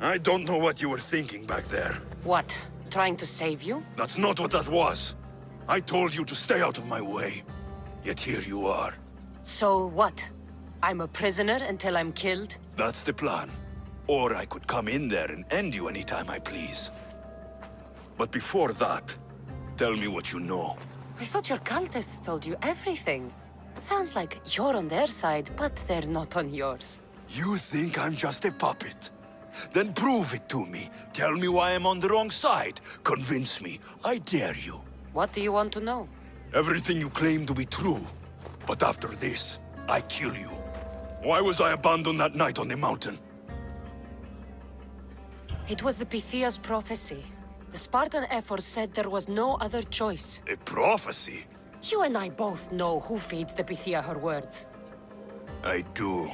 I don't know what you were thinking back there. What? Trying to save you? That's not what that was. I told you to stay out of my way. Yet here you are. So what? I'm a prisoner until I'm killed? That's the plan. Or I could come in there and end you anytime I please. But before that, tell me what you know. I thought your cultists told you everything. Sounds like you're on their side, but they're not on yours. You think I'm just a puppet? Then prove it to me. Tell me why I'm on the wrong side. Convince me. I dare you. What do you want to know? Everything you claim to be true. But after this, I kill you. Why was I abandoned that night on the mountain? It was the Pythia's prophecy. The Spartan Ephor said there was no other choice. A prophecy? You and I both know who feeds the Pythia her words. I do.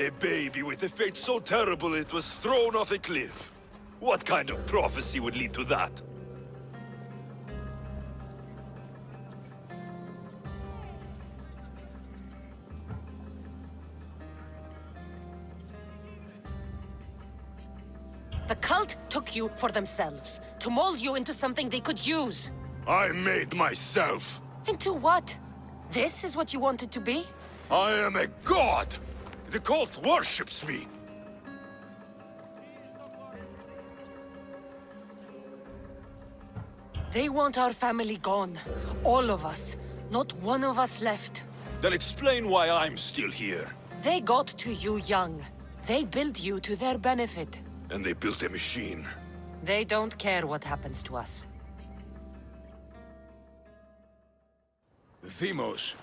A baby with a fate so terrible it was thrown off a cliff. What kind of prophecy would lead to that? The cult took you for themselves, to mold you into something they could use. I made myself. Into what? This is what you wanted to be? I am a god! The cult worships me! They want our family gone. All of us. Not one of us left. Then explain why I'm still here. They got to you young. They built you to their benefit. And they built a machine. They don't care what happens to us. Themos,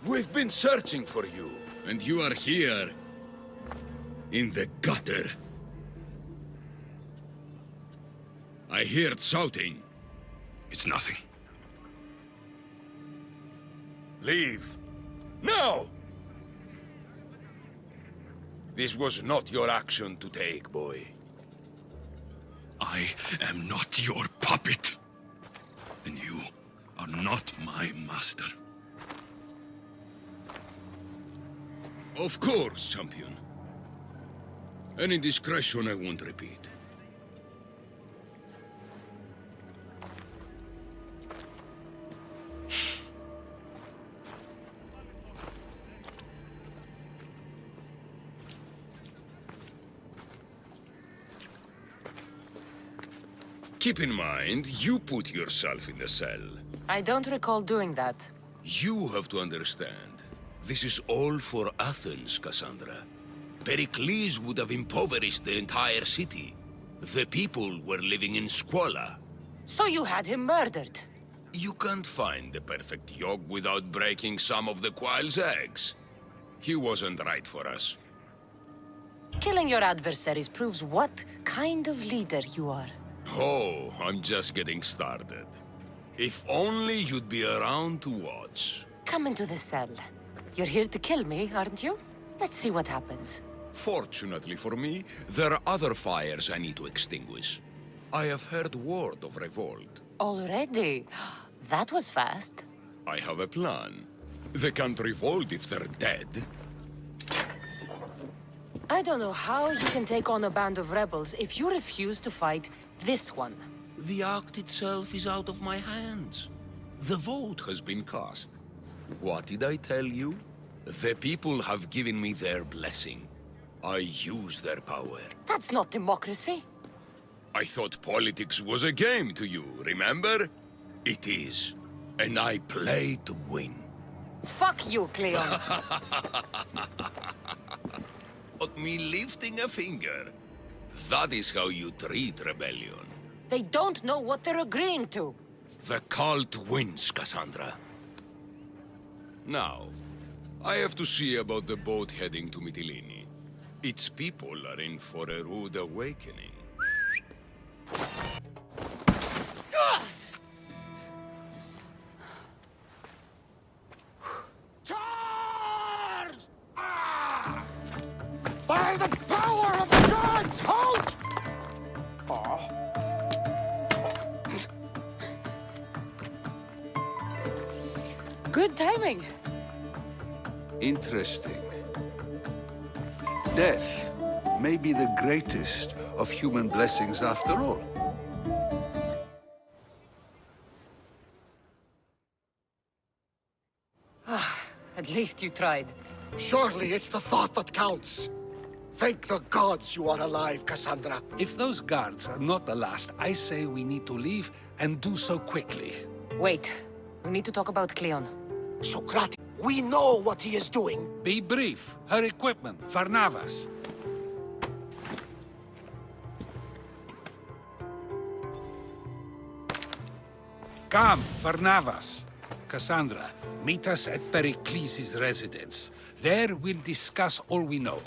we've been searching for you, and you are here. In the gutter. I heard shouting. It's nothing. Leave. Now! This was not your action to take, boy. I am not your puppet. And you are not my master. Of course, champion. Any indiscretion I won't repeat. Keep in mind, you put yourself in the cell. I don't recall doing that. You have to understand. This is all for Athens, Kassandra. Pericles would have impoverished the entire city. The people were living in squalor. So you had him murdered? You can't find the perfect yolk without breaking some of the quail's eggs. He wasn't right for us. Killing your adversaries proves what kind of leader you are. Oh, I'm just getting started. If only you'd be around to watch. Come into the cell. You're here to kill me, aren't you? Let's see what happens. Fortunately for me, there are other fires I need to extinguish. I have heard word of revolt. Already? That was fast. I have a plan. They can't revolt if they're dead. I don't know how you can take on a band of rebels if you refuse to fight this one. The act itself is out of my hands. The vote has been cast. What did I tell you? The people have given me their blessing. I use their power. That's not democracy. I thought politics was a game to you, remember? It is. And I play to win. Fuck you, Cleon. But me lifting a finger. That is how you treat rebellion. They don't know what they're agreeing to. The cult wins, Kassandra. Now, I have to see about the boat heading to Mytilene. Its people are in for a rude awakening. Charge! Ah! By the power of the gods, halt! Oh. Good timing. Interesting. Death may be the greatest of human blessings after all. At least you tried. Surely it's the thought that counts. Thank the gods you are alive, Kassandra. If those guards are not the last, I say we need to leave and do so quickly. Wait. We need to talk about Cleon. Socrates, we know what he is doing. Be brief. Her equipment, Varnavas. Come, Varnavas. Kassandra, meet us at Pericles' residence. There we'll discuss all we know.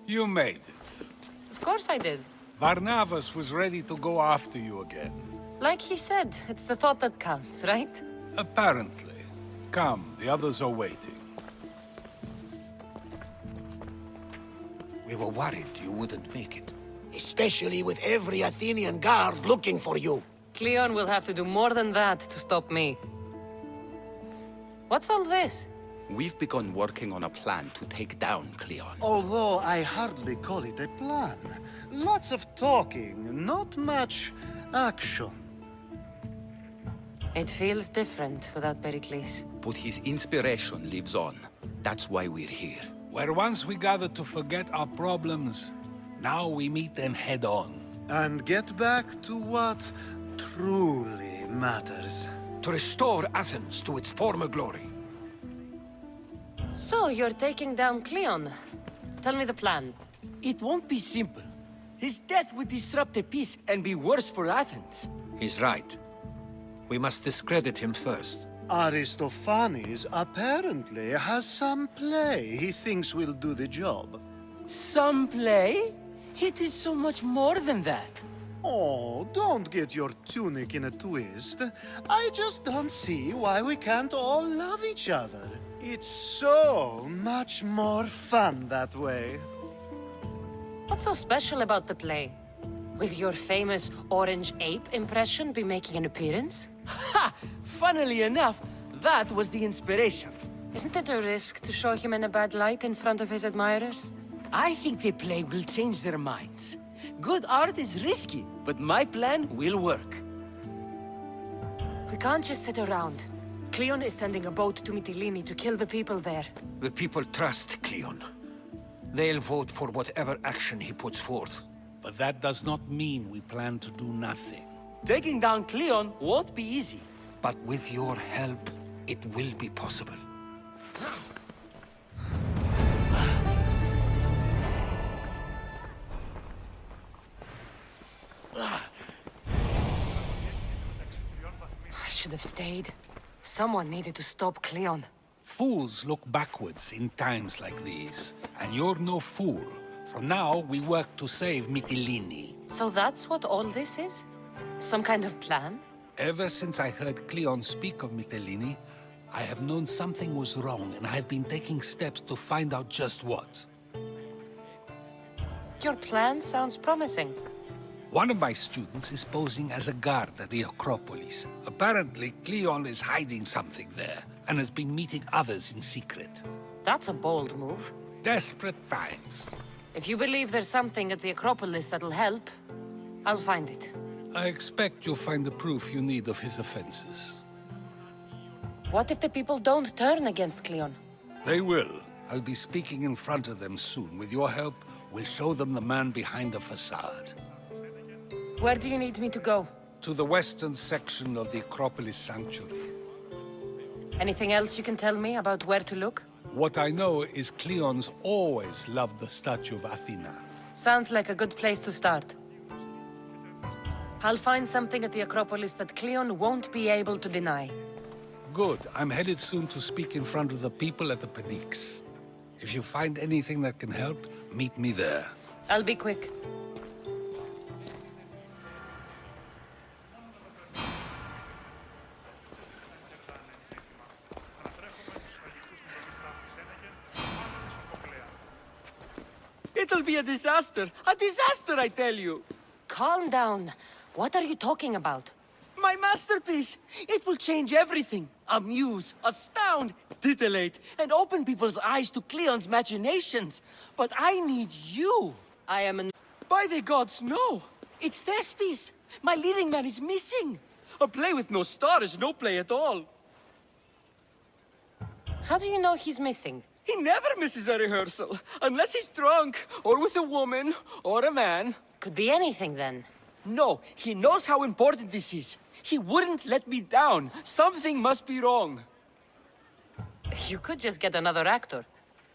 You made it. Of course I did. Varnavas was ready to go after you again. Like he said, it's the thought that counts, right? Apparently. Come, the others are waiting. We were worried you wouldn't make it. Especially with every Athenian guard looking for you. Cleon will have to do more than that to stop me. What's all this? We've begun working on a plan to take down Cleon. Although I hardly call it a plan. Lots of talking, not much action. It feels different without Pericles. But his inspiration lives on. That's why we're here. Where once we gathered to forget our problems, now we meet them head on. And get back to what truly matters. To restore Athens to its former glory. So, you're taking down Cleon. Tell me the plan. It won't be simple. His death would disrupt the peace and be worse for Athens. He's right. We must discredit him first. Aristophanes apparently has some play he thinks will do the job. Some play? It is so much more than that. Oh, don't get your tunic in a twist. I just don't see why we can't all love each other. It's so much more fun that way. What's so special about the play? Will your famous orange ape impression be making an appearance? Ha! Funnily enough, that was the inspiration. Isn't it a risk to show him in a bad light in front of his admirers? I think the play will change their minds. Good art is risky, but my plan will work. We can't just sit around. Cleon is sending a boat to Mytilene to kill the people there. The people trust Cleon. They'll vote for whatever action he puts forth. But that does not mean we plan to do nothing. Taking down Cleon won't be easy. But with your help, it will be possible. I should have stayed. Someone needed to stop Cleon. Fools look backwards in times like these. And you're no fool. For now, we work to save Mytilene. So that's what all this is? Some kind of plan? Ever since I heard Cleon speak of Mytilene, I have known something was wrong, and I have been taking steps to find out just what. Your plan sounds promising. One of my students is posing as a guard at the Acropolis. Apparently, Cleon is hiding something there, and has been meeting others in secret. That's a bold move. Desperate times. If you believe there's something at the Acropolis that'll help, I'll find it. I expect you'll find the proof you need of his offenses. What if the people don't turn against Cleon? They will. I'll be speaking in front of them soon. With your help, we'll show them the man behind the facade. Where do you need me to go? To the western section of the Acropolis Sanctuary. Anything else you can tell me about where to look? What I know is Cleon's always loved the statue of Athena. Sounds like a good place to start. I'll find something at the Acropolis that Cleon won't be able to deny. Good. I'm headed soon to speak in front of the people at the Pnyx. If you find anything that can help, meet me there. I'll be quick. It'll be a disaster! A disaster, I tell you! Calm down. What are you talking about? my masterpiece! It will change everything. Amuse, astound, titillate, and open people's eyes to Cleon's machinations. But I need you. I am an... By the gods, no! It's Thespis! My leading man is missing! A play with no star is no play at all. How do you know he's missing? He never misses a rehearsal, unless he's drunk, or with a woman, or a man. Could be anything then. No, he knows how important this is. He wouldn't let me down. Something must be wrong. You could just get another actor.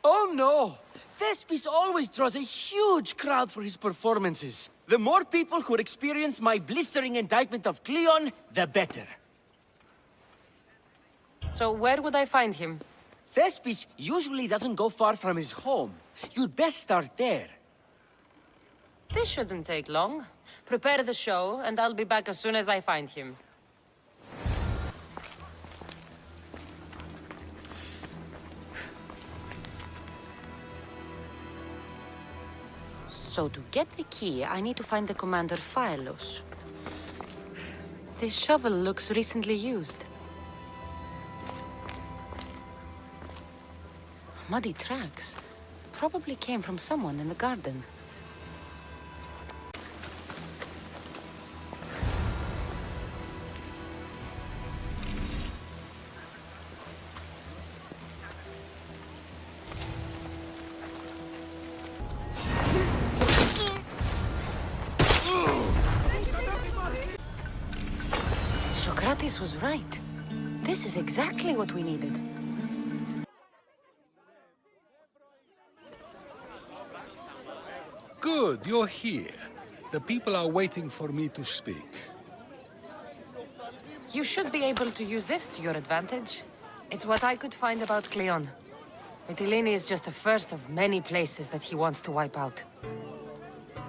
Oh no! Thespis always draws a huge crowd for his performances. The more people who experience my blistering indictment of Cleon, the better. So where would I find him? Thespis usually doesn't go far from his home. You'd best start there. This shouldn't take long. Prepare the show, and I'll be back as soon as I find him. So to get the key, I need to find the commander Phylos. This shovel looks recently used. Muddy tracks. Probably came from someone in the garden. Socrates was right. This is exactly what we needed. Good, you're here. The people are waiting for me to speak. You should be able to use this to your advantage. It's what I could find about Cleon. Mytilene is just the first of many places that he wants to wipe out.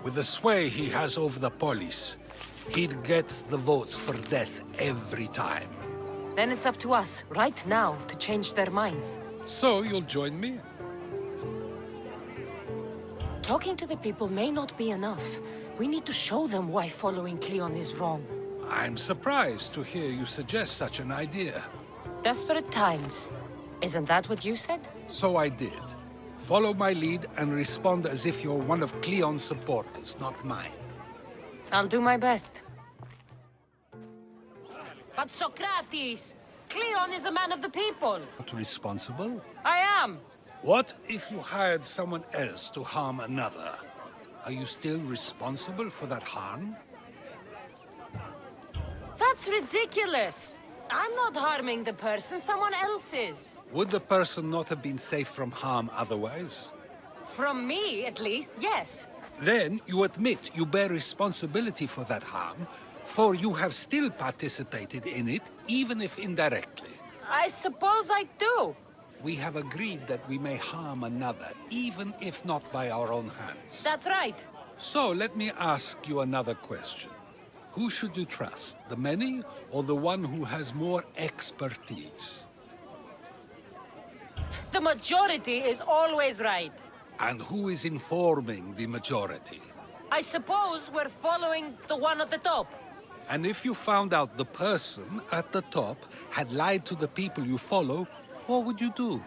With the sway he has over the polis, he'd get the votes for death every time. Then it's up to us, right now, to change their minds. So you'll join me? Talking to the people may not be enough. We need to show them why following Cleon is wrong. I'm surprised to hear you suggest such an idea. Desperate times. Isn't that what you said? So I did. Follow my lead and respond as if you're one of Cleon's supporters, not mine. I'll do my best. But Socrates! Cleon is a man of the people! Not responsible? I am! What if you hired someone else to harm another? Are you still responsible for that harm? That's ridiculous! I'm not harming the person, someone else is. Would the person not have been safe from harm otherwise? From me, at least, yes. Then you admit you bear responsibility for that harm, for you have still participated in it, even if indirectly. I suppose I do. We have agreed that we may harm another, even if not by our own hands. That's right. So let me ask you another question. Who should you trust, the many or the one who has more expertise? The majority is always right. And who is informing the majority? I suppose we're following the one at the top. And if you found out the person at the top had lied to the people you follow, what would you do?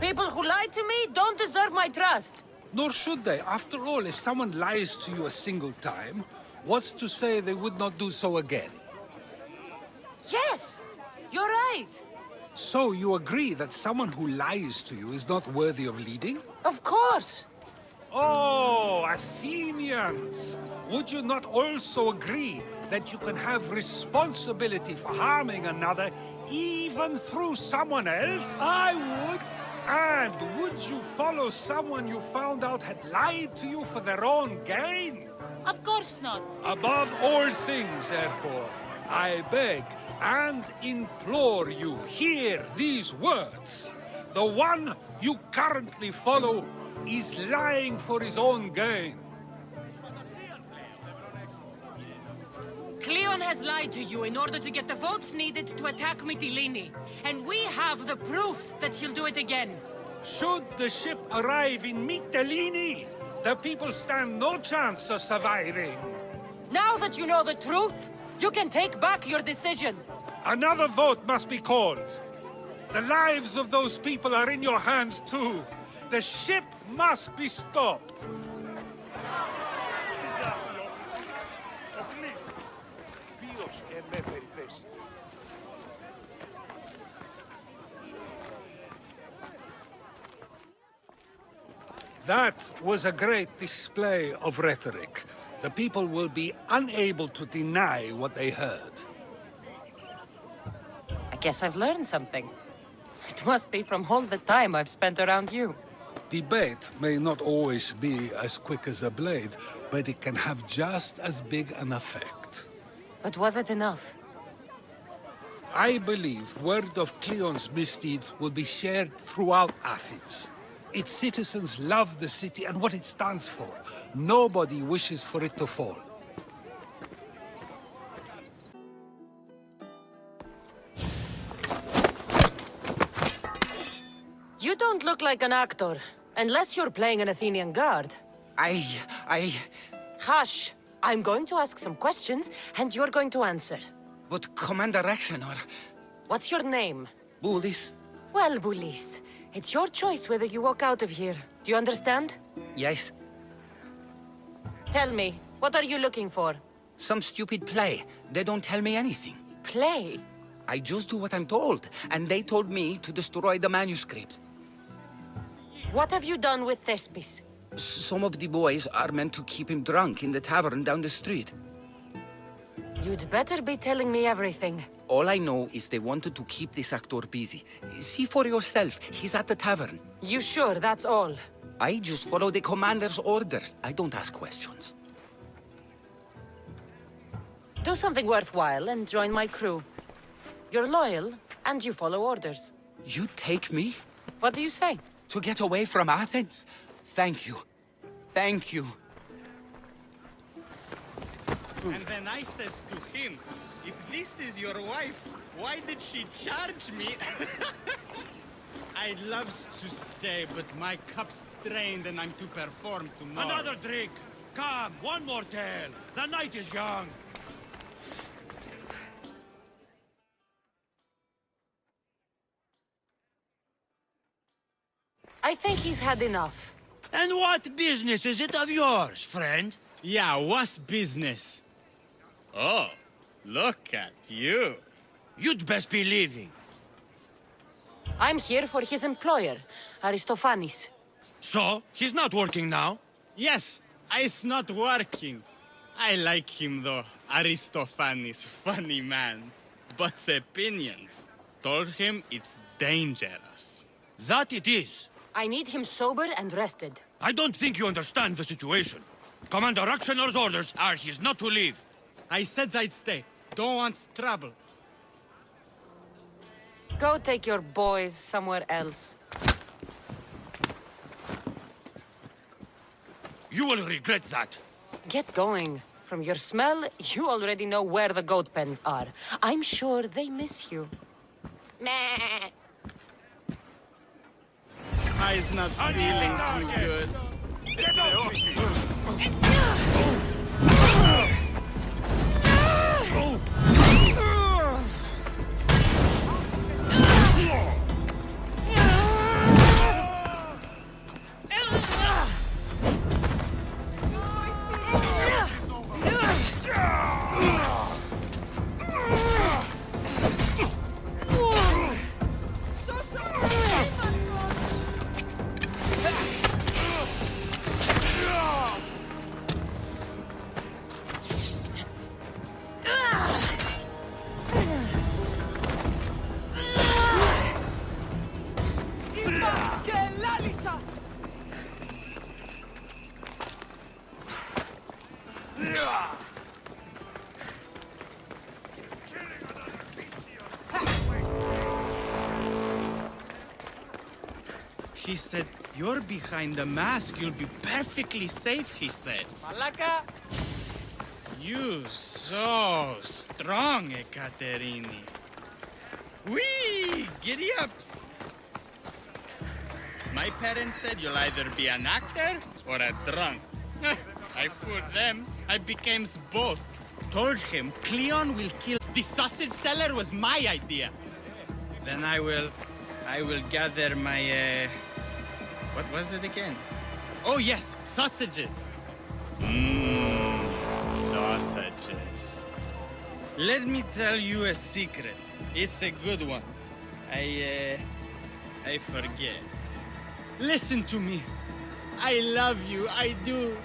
People who lie to me don't deserve my trust. Nor should they. After all, if someone lies to you a single time, what's to say they would not do so again? Yes, you're right. So you agree that someone who lies to you is not worthy of leading? Of course. Oh, Athenians! Would you not also agree that you can have responsibility for harming another even through someone else? I would! And would you follow someone you found out had lied to you for their own gain? Of course not. Above all things, therefore, I beg and implore you, hear these words. The one you currently follow is lying for his own gain. Cleon has lied to you in order to get the votes needed to attack Mytilene. And we have the proof that he'll do it again. Should the ship arrive in Mytilene, the people stand no chance of surviving. Now that you know the truth, you can take back your decision. Another vote must be called. The lives of those people are in your hands too. The ship must be stopped. That was a great display of rhetoric. The people will be unable to deny what they heard. I guess I've learned something. It must be from all the time I've spent around you. Debate may not always be as quick as a blade, but it can have just as big an effect. But was it enough? I believe word of Cleon's misdeeds will be shared throughout Athens. Its citizens love the city and what it stands for. Nobody wishes for it to fall. You don't look like an actor, unless you're playing an Athenian guard. Hush! I'm going to ask some questions, and you're going to answer. But Commander Action or... What's your name? Bullis? Well, Bulis, it's your choice whether you walk out of here. Do you understand? Yes. Tell me, what are you looking for? Some stupid play. They don't tell me anything. Play? I just do what I'm told, and they told me to destroy the manuscript. What have you done with Thespis? Some of the boys are meant to keep him drunk in the tavern down the street. You'd better be telling me everything. All I know is they wanted to keep this actor busy. See for yourself, he's at the tavern. You sure that's all? I just follow the commander's orders. I don't ask questions. Do something worthwhile and join my crew. You're loyal, and you follow orders. You take me? What do you say? To get away from Athens? Thank you. Thank you. And then I says to him, if this is your wife, why did she charge me? I'd love to stay, but my cup's drained and I'm to perform tomorrow. Another drink! Come, one more tale! The night is young! I think he's had enough. And what business is it of yours, friend? Yeah, what's business? Oh, look at you. You'd best be leaving. I'm here for his employer, Aristophanes. So, he's not working now? Yes, it's not working. I like him though. Aristophanes, funny man. But opinions told him it's dangerous. That it is. I need him sober and rested. I don't think you understand the situation. Commander Aktioner's orders are he's not to leave. I said I'd stay. Don't want trouble. Go take your boys somewhere else. You will regret that. Get going. From your smell, you already know where the goat pens are. I'm sure they miss you. Meh. I's not feeling too good. He said, you're behind the mask, you'll be perfectly safe, he said. Malaka! You so strong, Ekaterini. Whee! Giddy-ups! My parents said you'll either be an actor or a drunk. I fooled them. I became both. Told him Cleon will kill. The sausage seller was my idea. Then I will gather my, what was it again? Oh yes, sausages. Sausages. Let me tell you a secret. It's a good one. I forget. Listen to me. I love you, I do.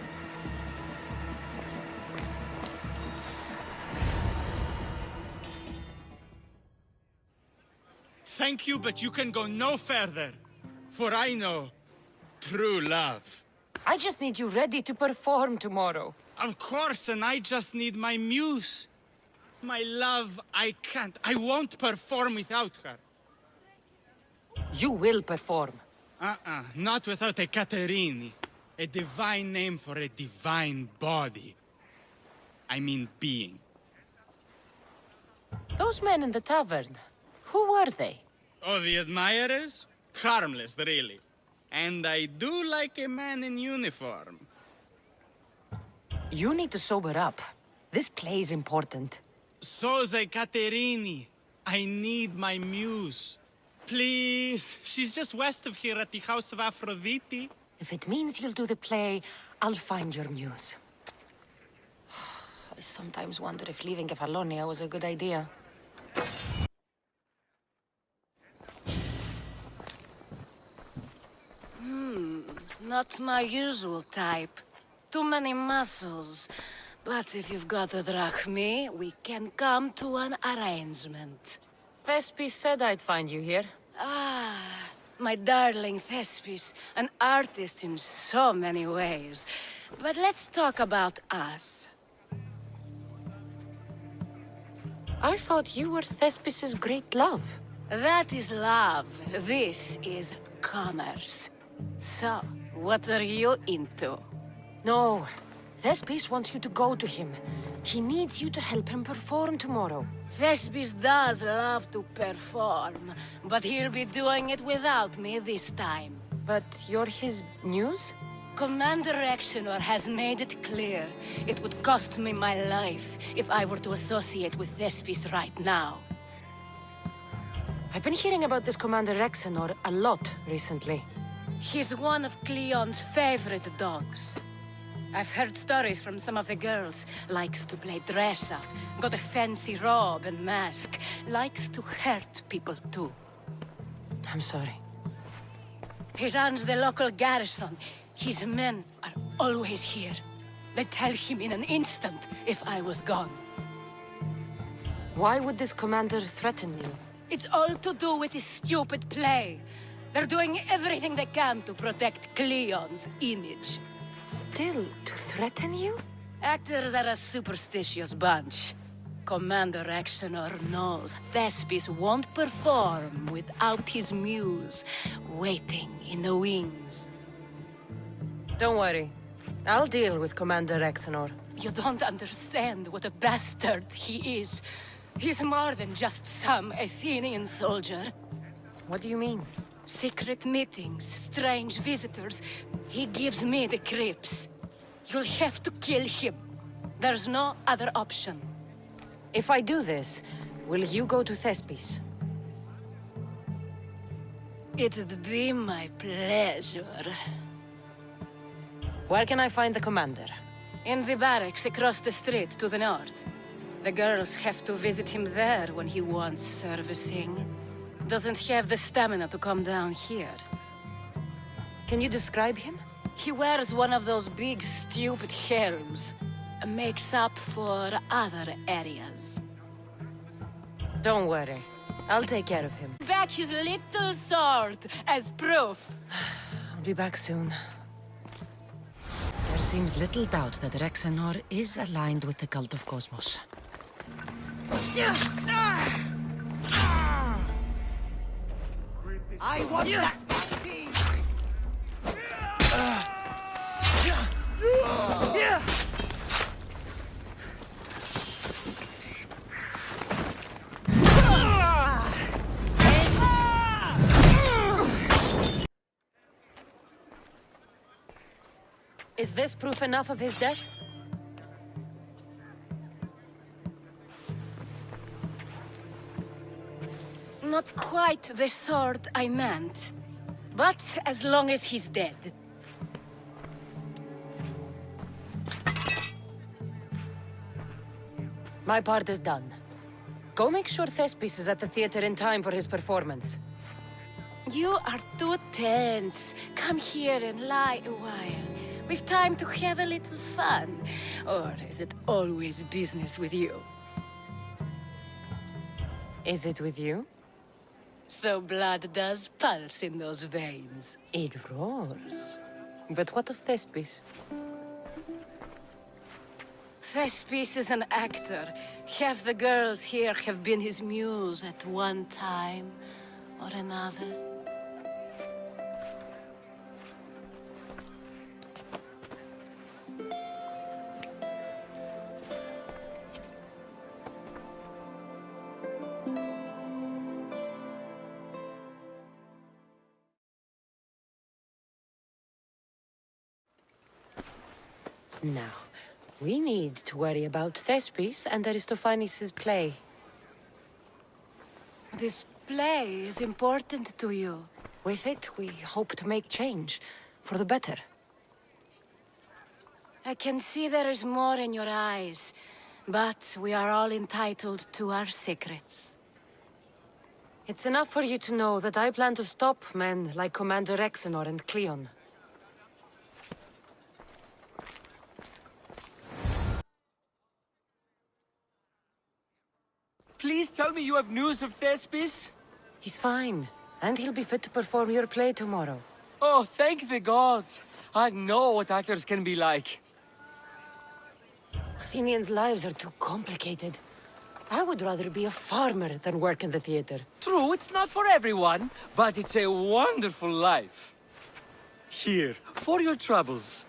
Thank you, but you can go no further. For I know true love. I just need you ready to perform tomorrow. Of course, and I just need my muse. My love, I can't. I won't perform without her. You will perform. Not without a Caterini. A divine name for a divine body. I mean being. Those men in the tavern, who were they? Oh, the admirers? Harmless, really. And I do like a man in uniform. You need to sober up. This play is important. Soze Caterini. I need my muse. Please. She's just west of here at the House of Aphrodite. If it means you'll do the play, I'll find your muse. I sometimes wonder if leaving Kefalonia was a good idea. Not my usual type. Too many muscles. But if you've got a drachmi, we can come to an arrangement. Thespis said I'd find you here. Ah, my darling Thespis. An artist in so many ways. But let's talk about us. I thought you were Thespis's great love. That is love. This is commerce. So, what are you into? No. Thespis wants you to go to him. He needs you to help him perform tomorrow. Thespis does love to perform, but he'll be doing it without me this time. But you're his muse? Commander Exenor has made it clear. It would cost me my life if I were to associate with Thespis right now. I've been hearing about this Commander Exenor a lot recently. He's one of Cleon's favorite dogs. I've heard stories from some of the girls. Likes to play dress-up, got a fancy robe and mask. Likes to hurt people too. I'm sorry. He runs the local garrison. His men are always here. They'd tell him in an instant if I was gone. Why would this commander threaten you? It's all to do with his stupid play. They're doing everything they can to protect Cleon's image. Still, to threaten you? Actors are a superstitious bunch. Commander Exenor knows Thespis won't perform without his muse waiting in the wings. Don't worry. I'll deal with Commander Exenor. You don't understand what a bastard he is. He's more than just some Athenian soldier. What do you mean? Secret meetings, strange visitors. He gives me the creeps. You'll have to kill him. There's no other option. If I do this, will you go to Thespis? It'd be my pleasure. Where can I find the commander? In the barracks across the street to the north. The girls have to visit him there when he wants servicing. Doesn't have the stamina to come down here. Can you describe him? He wears one of those big, stupid helms. Makes up for other areas. Don't worry. I'll take care of him. Back his little sword as proof. I'll be back soon. There seems little doubt that Exenor is aligned with the cult of Cosmos. I want that! Is this proof enough of his death? not quite the sort I meant. But as long as he's dead. My part is done. Go make sure Thespis is at the theater in time for his performance. You are too tense. Come here and lie a while. We've time to have a little fun. Or is it always business with you? Is it with you? So blood does pulse in those veins. It roars. But what of Thespis? Thespis is an actor. Half the girls here have been his muse at one time or another. Now, we need to worry about Thespis and Aristophanes' play. This play is important to you. With it, we hope to make change, for the better. I can see there is more in your eyes, but we are all entitled to our secrets. It's enough for you to know that I plan to stop men like Commander Rexenor and Cleon. Please tell me you have news of Thespis? He's fine, and he'll be fit to perform your play tomorrow. Oh, thank the gods! I know what actors can be like. Athenians' lives are too complicated. I would rather be a farmer than work in the theater. True, it's not for everyone, but it's a wonderful life. Here, for your troubles.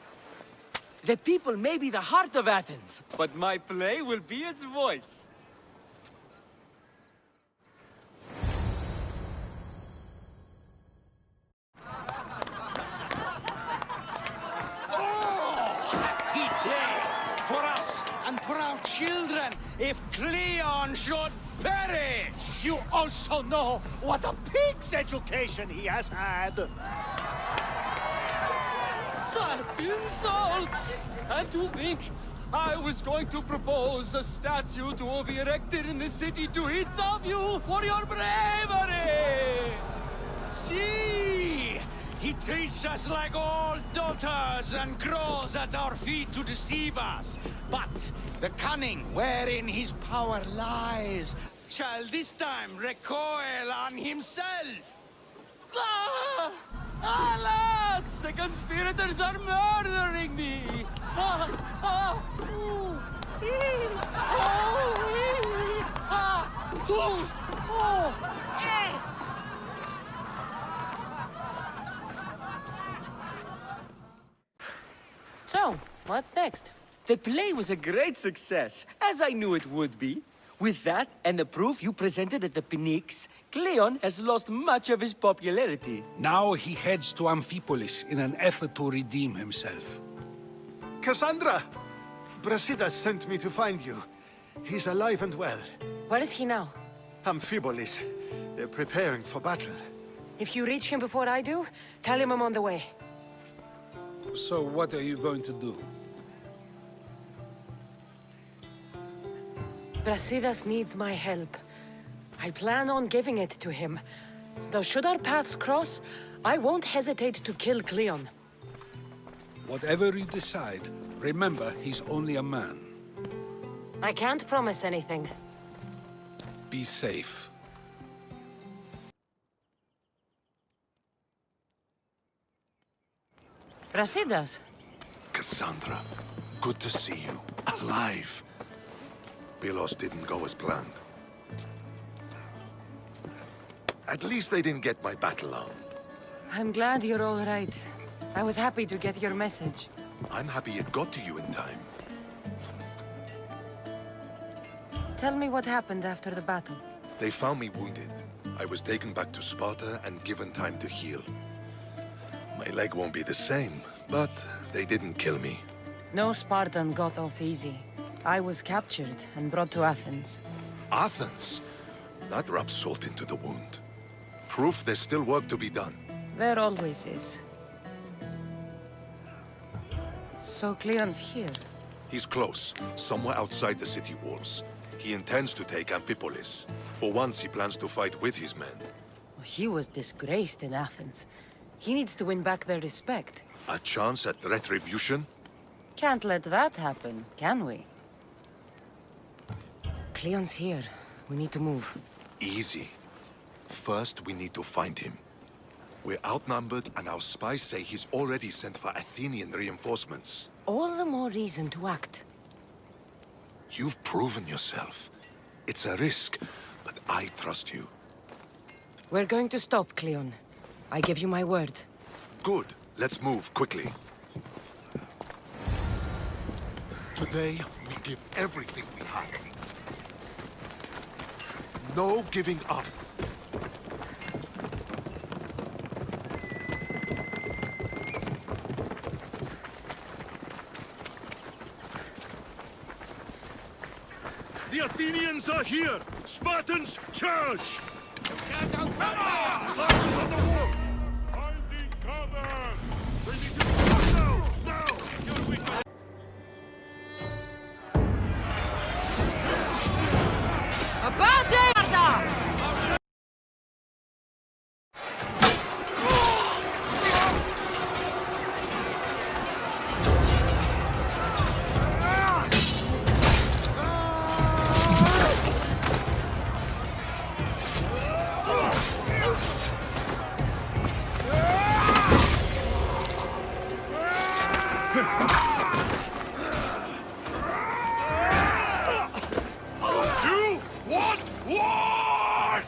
The people may be the heart of Athens, but my play will be its voice. Happy day for us and for our children if Cleon should perish! You also know what a pig's education he has had. Such insults! And to think I was going to propose a statue to be erected in the city to each of you for your bravery! See! He treats us like all daughters and crawls at our feet to deceive us. But the cunning wherein his power lies shall this time recoil on himself. Ah! Alas! The conspirators are murdering me! Ah! Ah! Ooh! Ee! Oh! Ee! Ah! Oh! Oh! Eh! So, what's next? The play was a great success, as I knew it would be. With that, and the proof you presented at the Pnyx, Cleon has lost much of his popularity. Now he heads to Amphipolis in an effort to redeem himself. Kassandra! Brasidas sent me to find you. He's alive and well. Where is he now? Amphipolis. They're preparing for battle. If you reach him before I do, tell him I'm on the way. So what are you going to do? Brasidas needs my help. I plan on giving it to him. Though should our paths cross, I won't hesitate to kill Cleon. Whatever you decide, remember he's only a man. I can't promise anything. Be safe. Brasidas? Kassandra, good to see you. Alive. Pylos didn't go as planned. At least they didn't get my battle arm. I'm glad you're all right. I was happy to get your message. I'm happy it got to you in time. Tell me what happened after the battle. They found me wounded. I was taken back to Sparta and given time to heal. My leg won't be the same, but they didn't kill me. No Spartan got off easy. I was captured and brought to Athens. Athens? That rubs salt into the wound. Proof there's still work to be done. There always is. So Cleon's here. He's close, somewhere outside the city walls. He intends to take Amphipolis. For once, he plans to fight with his men. He was disgraced in Athens. He needs to win back their respect. A chance at retribution? Can't let that happen, can we? Cleon's here. We need to move. Easy. First, we need to find him. We're outnumbered, and our spies say he's already sent for Athenian reinforcements. All the more reason to act. You've proven yourself. It's a risk, but I trust you. We're going to stop, Cleon. I give you my word. Good. Let's move quickly. Today, we give everything we have. No giving up. The Athenians are here! Spartans, charge! Archers on the wall! You want war!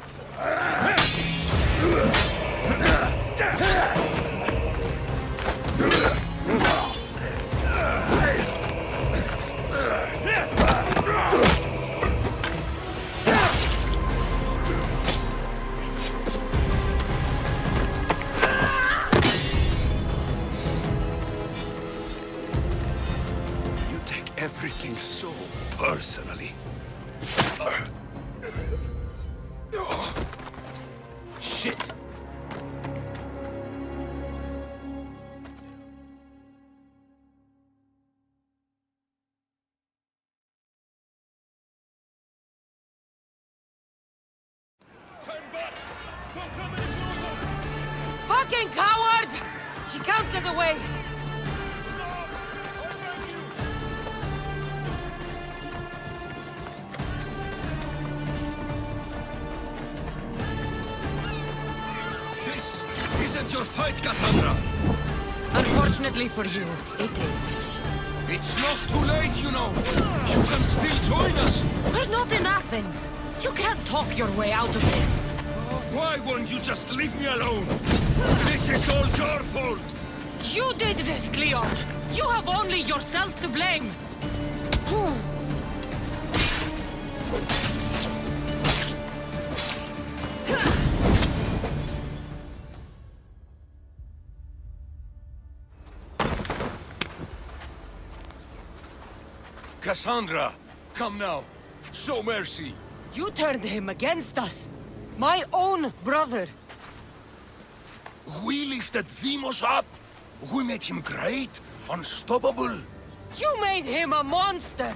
You take everything so personally. Shit! Fucking coward! She can't get away! Isn't your fight, Kassandra? Unfortunately for you, it is. It's not too late, you know. You can still join us. We're not in Athens. You can't talk your way out of this. Why won't you just leave me alone? This is all your fault. You did this, Cleon. You have only yourself to blame. Kassandra, come now. Show mercy. You turned him against us. My own brother. We lifted Deimos up. We made him great, unstoppable. You made him a monster.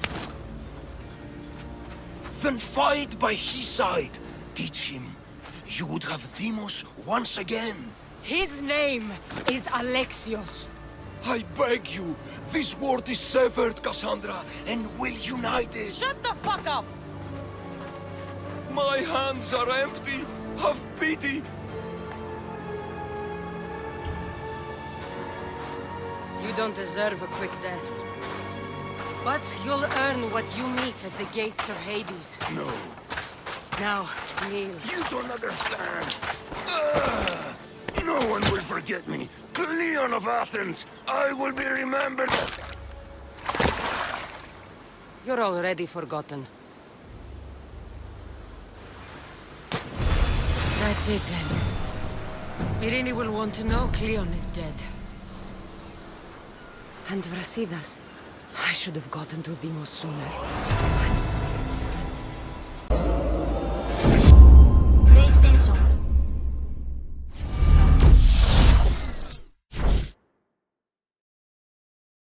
Then fight by his side. Teach him. You would have Deimos once again. His name is Alexios. I beg you, this world is severed, Kassandra, and we'll unite it. Shut the fuck up! My hands are empty. Have pity. You don't deserve a quick death. But you'll earn what you meet at the gates of Hades. No. Now, kneel. You don't understand. No one will forget me. Cleon of Athens, I will be remembered. You're already forgotten. That's it then. Myrine will want to know Cleon is dead. And Brasidas. I should have gotten to Deimos sooner. I'm sorry.